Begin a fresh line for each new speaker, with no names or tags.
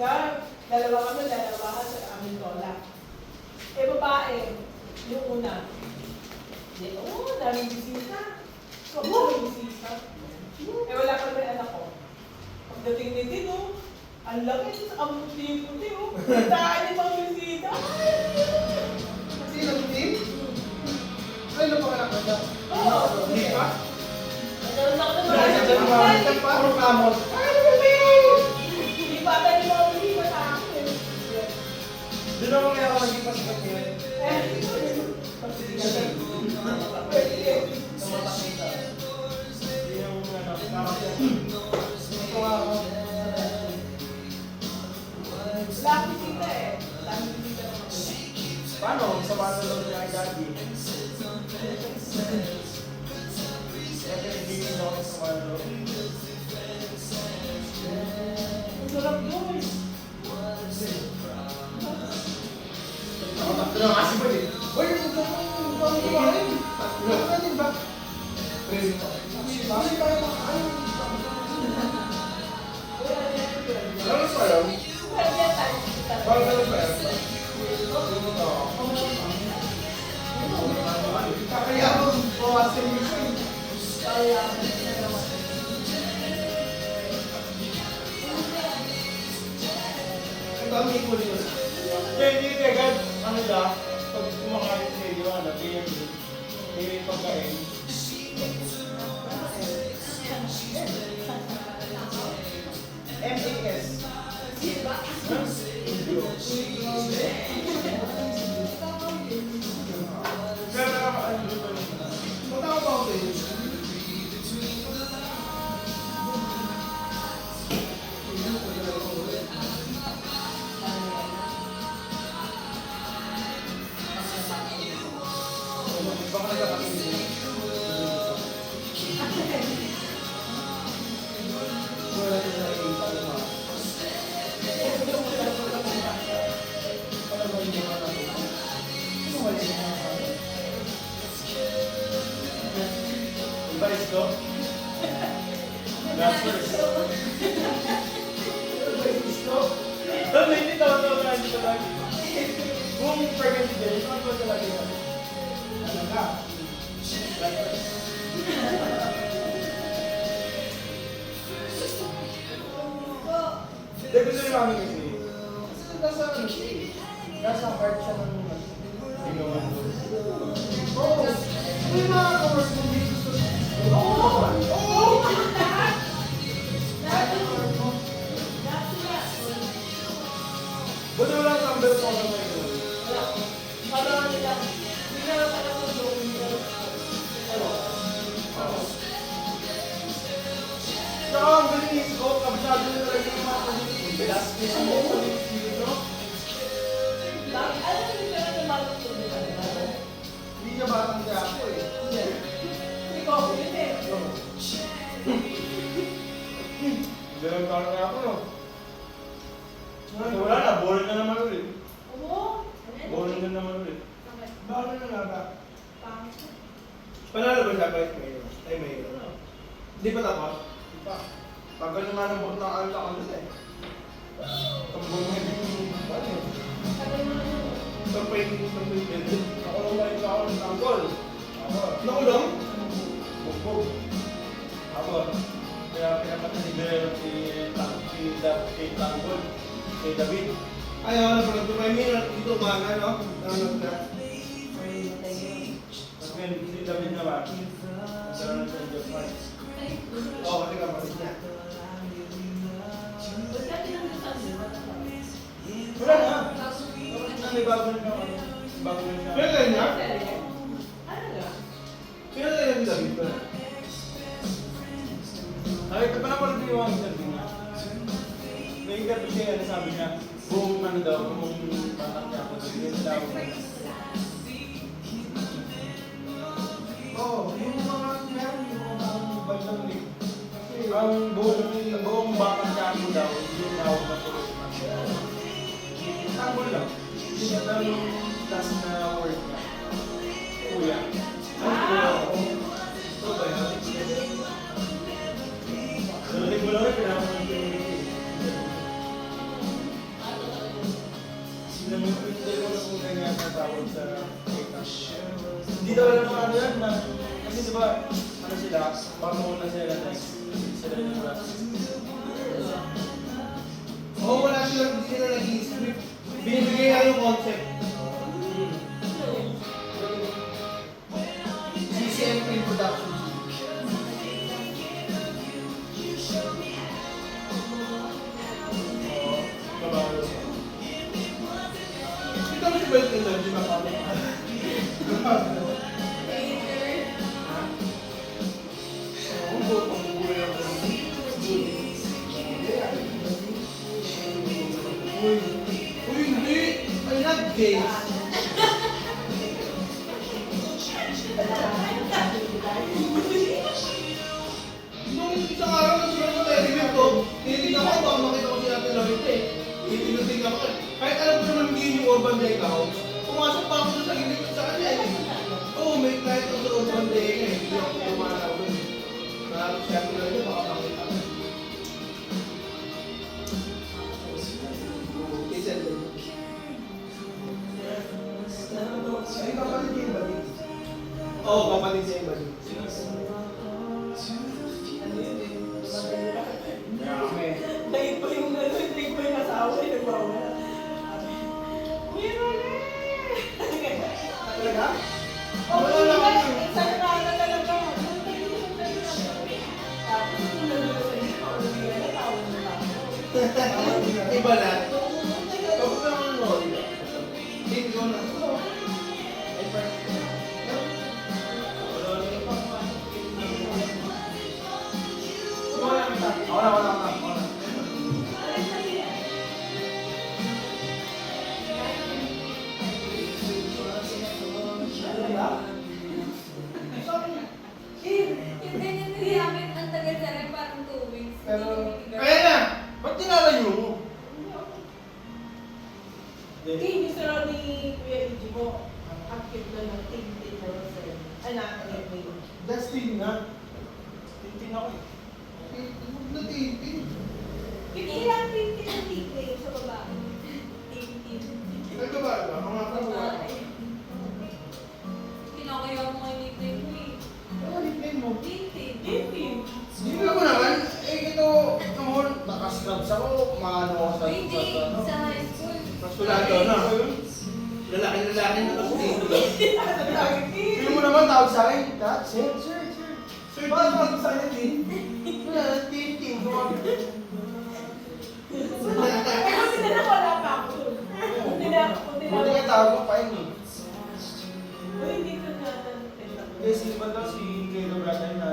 Dalawa kami, dalawa sa aming lola. Eh, babae, yung una. Daming bisita. Daming bisita. Eh, wala pa rin anak ko. Pagdating ni Tino, ang laki, ang puti-puti, oh. Taan yung mga bisita.
Sino, Tim? Ay, ano pa anak mo siya?
Oo.
Hindi pa?
Nagkaroon ako ng
Dahil sa January, puro kamot.
Ay, ano ba yun? Hindi pa ata yung mga bisita sa akin.
Doon ako kaya ako nag-ipas sa kanya.
Laki sila eh. Laki sila naman.
Paano? Sa bato lang niya ay daddy. Kaya pinagiging ako sa bato.
Ang sarap yun.
Ako takto lang kasi ba eh. Uy, ito ang kumain. Ano ka din ba? Bakit tayo makain? Ano sa alam?
Pwede yan tayo.
Bakit ano ba yan? Kaya ako bawasin mo siya.
Kaya,
Ang dami ko yun. Hindi agad. Ano siya? Pag kumakain sa iyo, ano, kaya pagkain. M.A.S.
diba?
Pero ano dito? Matama ba ako sa'yo? Baka nagkakasin mo. Wala din na iisa. Ano ba yung mga natin? Ano ba yung mga natin? Ibaris ko? Last verse. Ibaris ko? Doon, hindi taon-taon na dito lagi. Kung pregnant din, ano ba talaga yan? Ano ka? Last verse. Hindi, gusto ni Mami kasi. Nasa heart siya ng ginawa ko. Oo! May mga kawas mo dito sa... Oo! Oo! Buti wala ang number ko na ngayon.
Parang nila, hindi na lang talaga ng doon.
Saka ang galing ko, kabisado na talaga yung mga pagkakas. Bilas niya mo ko dito.
Alam mo nila na malak ko nila.
Hindi siya batang kaya ako eh.
Hindi ko ako yun eh.
Ganun taon kaya ako no? Wala na, boring na naman ulit.
Oo.
Boring na naman ulit. Bakit na nga ba?
Pangit.
Panalo ba siya kahit may ay may Hindi pa tapos? Hindi pa. Tagal naman ang buot ng alta ko kasi. Tambong na yung ano.
Sabi mo na yun.
Tampay din. Nakulong ka ako ng tanggol. Nakulong? Bugbog. Ako. Kaya pinapatan ni Bel si Tanggol. Si David. Ayaw na pala. May minute dito umaga, no? Nanonood na. Kasi si David naman. Nagkaroon ng change of mind. Oo, kasi kapatid niya.
Ba't ka pinag-usap din?
Wala na. May bago na siya. Bago na siya. Pinagay niya?
Ano nga?
Pinagay niya si David ba? Ay, ito pa na pala yung mga interview niya. May interview siya, ano sabi niya, buong ano daw, buong patak niya ako. Yun daw. Oo, yung mga yan, yung mga bandang link. Ang buong bakang niya ako daw, yun daw matulog na. Tanggol lang. Yun daw yung last na word niya. Kuya. Ay, kuya ako. Ito ba yun? Narinig mo lang rin, pinakaman ko yung una sila guys. Sila yung wala.
Oo, wala silang, hindi sila nag-i-script. Binibigay lang yung concept. CCM Film Productions.
Oo, babago siya.
Ito mo si Bert Lindon, di ba kami? Oo, pang-uwi lang ko. Uy, hindi! I love gays! Nung isang araw na sila sa television ko, tinitignan ko, baka makita ko si Ate Lorita eh. Tinitignan ko eh. Kahit alam ko naman hindi yung Urban Decao, pumasok pa ako doon sa gilid ko sa kanya eh. Oo, may kahit ako sa Urban Decao eh. Hindi ako dumanaw doon. Naharap si Ate Lorita, baka makita ko. Isel din. Ay, kapatid niya yung bali. Oo, kapatid niya yung bali.
Dahil pa yung gano'n, dahil pa yung asawa, nagwawala. Meron eh!
Talaga?
Oo,
Wala lang
diba?
ako.
Isang rana talaga. Tapos, nung nandun sa inyo, pauwi na, tawag na ako.
Iba na. Kapag na ako nanood, hindi ko na. Ay, parang- Wala.
Talaga?
Yung ganyan din namin, ang tagal sa rin, parang 2 weeks.
Pero, kaya na! Ba't tinalayo mo?
Yung gusto raw ni Kuya Luigi mo, ang cute na ng tintin na sa'yo. Anak, may
Dustin na.
Tintin ako eh.
Huwag na tintin.
Ilang tintin ang nickname sa babae? Tintin.
Ano ba? Mga kabuhay.
Babae. Kinakaya mo nga yung nickname mo eh.
Ano nickname mo?
Tintin.
tintin.
Hindi ko naman. Ito, naman, nakascrubs ako. Maano ako sa
Hindi,
ano.
sa high school.
Masulado na. Lalaki na kasi.
Lagi
Sino mo naman tawag sa akin? Sir. Sir, bakit tawag sa akin din? Wala, tintin.
Eh, kasi na wala pa ako dun. Hindi na ako.
Buti ka tawag mo pa yun eh.
Uy, hindi ko natin.
Yes, iba daw si Kay Brother na